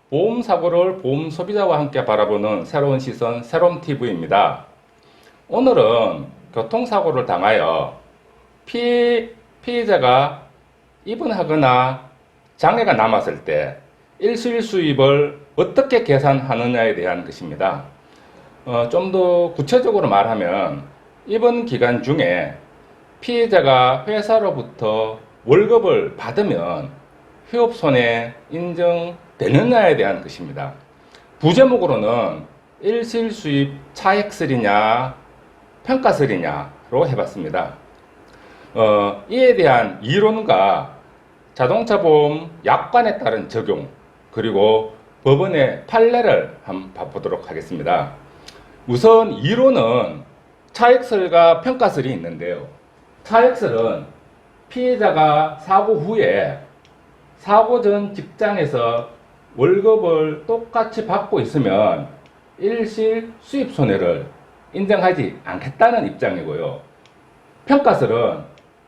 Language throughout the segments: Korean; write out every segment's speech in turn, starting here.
보험사고를 보험 소비자와 함께 바라보는 새로운 시선 새롬TV입니다. 오늘은 교통사고를 당하여 피해자가 입원하거나 장애가 남았을 때 일시수입을 어떻게 계산하느냐에 대한 것입니다. 좀 더 구체적으로 말하면 입원 기간 중에 피해자가 회사로부터 월급을 받으면 휴업손해 인정되느냐에 대한 것입니다. 부제목으로는 일실수입 차액설이냐 평가설이냐로 해봤습니다. 이에 대한 이론과 자동차보험 약관에 따른 적용 그리고 법원의 판례를 한번 봐보도록 하겠습니다. 우선 이론은 차액설과 평가설이 있는데요. 차액설은 피해자가 사고 후에 사고 전 직장에서 월급을 똑같이 받고 있으면 일실 수입 손해를 인정하지 않겠다는 입장이고요. 평가설은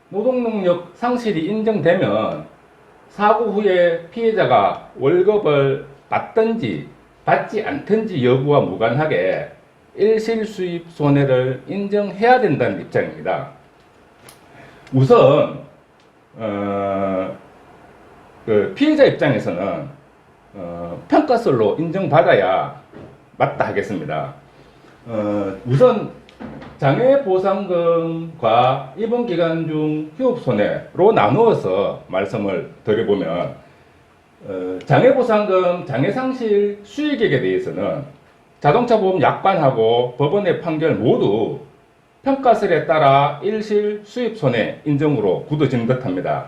노동능력 상실이 인정되면 사고 후에 피해자가 월급을 받든지 받지 않든지 여부와 무관하게 일실 수입 손해를 인정해야 된다는 입장입니다. 우선 피해자 입장에서는 평가설로 인정받아야 맞다 하겠습니다. 우선 장애보상금과 입원기간 중 휴업손해로 나누어서 말씀을 드려보면 장애보상금, 장애상실 수익액에 대해서는 자동차보험 약관하고 법원의 판결 모두 평가설에 따라 일실 수입손해 인정으로 굳어진 듯합니다.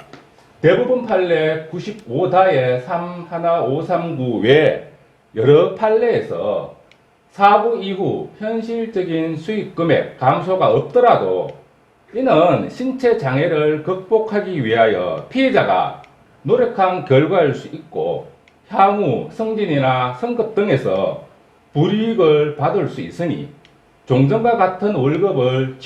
대부분 판례 95다의 31539 외 여러 판례에서 사고 이후 현실적인 수익 금액 감소가 없더라도 이는 신체 장애를 극복하기 위하여 피해자가 노력한 결과일 수 있고 향후 승진이나 승급 등에서 불이익을 받을 수 있으니 종전과 같은 월급을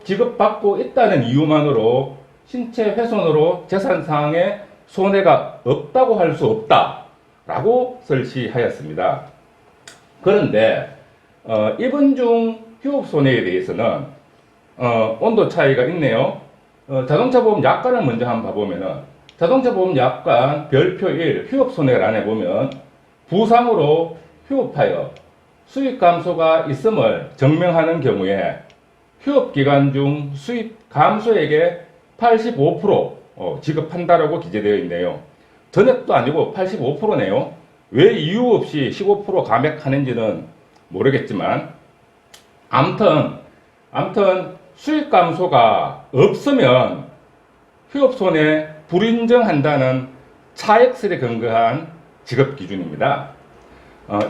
지급받고 있다는 이유만으로 신체 훼손으로 재산상의 손해가 없다고 할 수 없다라고 설시하였습니다. 그런데 입원 중 휴업손해에 대해서는 온도 차이가 있네요. 자동차보험 약관을 먼저 한번 봐보면은 자동차보험 약관 별표 1 휴업손해란에 보면 부상으로 휴업하여 수익 감소가 있음을 증명하는 경우에 휴업기간 중 수입 감소액의 85% 지급한다라고 기재되어 있네요. 전액도 아니고 85%네요. 왜 이유 없이 15% 감액하는지는 모르겠지만 아무튼 수익 감소가 없으면 휴업손해 불인정한다는 차액설에 근거한 지급 기준입니다.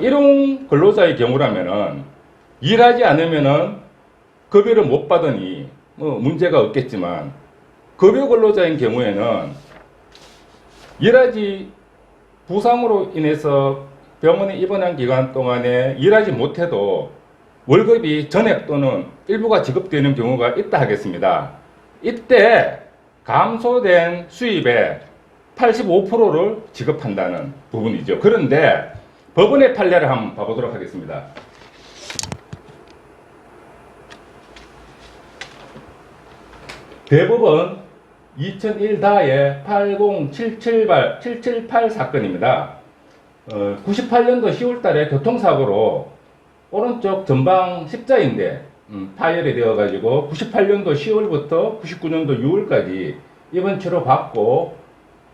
일용 근로자의 경우라면은 일하지 않으면은 급여를 못 받으니 문제가 없겠지만 급여 근로자인 경우에는 일하지 부상으로 인해서 병원에 입원한 기간 동안에 일하지 못해도 월급이 전액 또는 일부가 지급되는 경우가 있다 하겠습니다. 이때 감소된 수입의 85%를 지급한다는 부분이죠. 그런데 법원의 판례를 한번 봐보도록 하겠습니다. 대법원 2001다의 80778 사건입니다. 98년도 10월달에 교통사고로 오른쪽 전방 십자인대 파열이 되어가지고 98년도 10월부터 99년도 6월까지 입원 치료 받고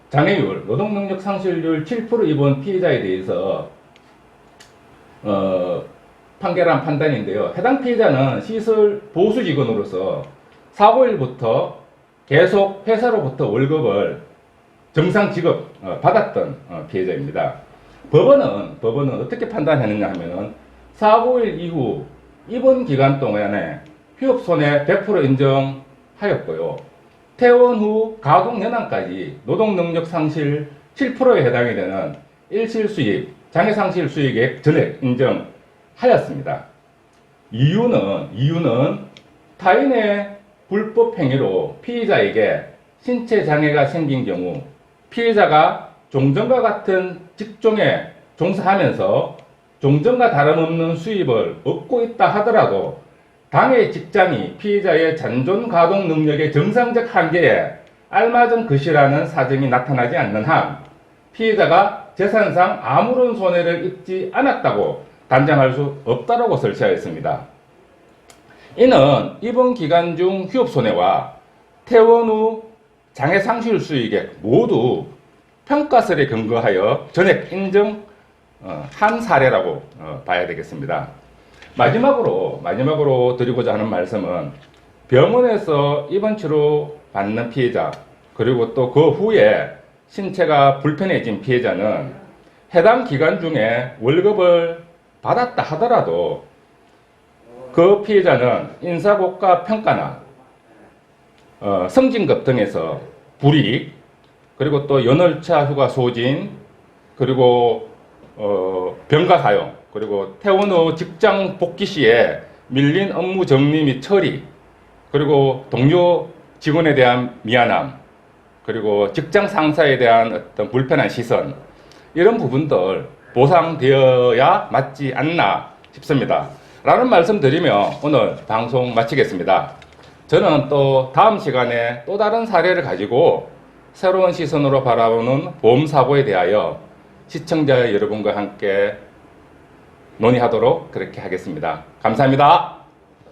장애율, 노동능력 상실률 7% 입원 피해자에 대해서 판결한 판단인데요. 해당 피해자는 시설 보수직원으로서 사고일부터 계속 회사로부터 월급을 정상 지급 받았던 피해자입니다. 법원은 어떻게 판단했느냐 하면은 사고일 이후 입원 기간 동안에 휴업손해 100% 인정하였고요. 퇴원 후 가동연한까지 노동능력 상실 7%에 해당이 되는 일실수입, 장애상실 수익액 전액 인정하였습니다. 이유는 타인의 불법 행위로 피해자에게 신체 장애가 생긴 경우 피해자가 종전과 같은 직종에 종사하면서 종전과 다름없는 수입을 얻고 있다 하더라도 당의 직장이 피해자의 잔존 가동 능력의 정상적 한계에 알맞은 것이라는 사정이 나타나지 않는 한 피해자가 재산상 아무런 손해를 입지 않았다고 단정할 수 없다고 설치하였습니다. 이는 입원 기간 중 휴업 손해와 퇴원 후 장애 상실 수익액 모두 평가설에 근거하여 전액 인정한 사례라고 봐야 되겠습니다. 마지막으로 드리고자 하는 말씀은 병원에서 입원 치료 받는 피해자 그리고 또 그 후에 신체가 불편해진 피해자는 해당 기간 중에 월급을 받았다 하더라도 그 피해자는 인사고과 평가나 승진급 등에서 불이익 그리고 또 연월차 휴가 소진 그리고 병가 사용 그리고 퇴원 후 직장 복귀 시에 밀린 업무 정리 및 처리 그리고 동료 직원에 대한 미안함 그리고 직장 상사에 대한 어떤 불편한 시선 이런 부분들 보상되어야 맞지 않나 싶습니다. 라는 말씀 드리며 오늘 방송 마치겠습니다. 저는 또 다음 시간에 또 다른 사례를 가지고 새로운 시선으로 바라보는 보험사고에 대하여 시청자 여러분과 함께 논의하도록 그렇게 하겠습니다. 감사합니다.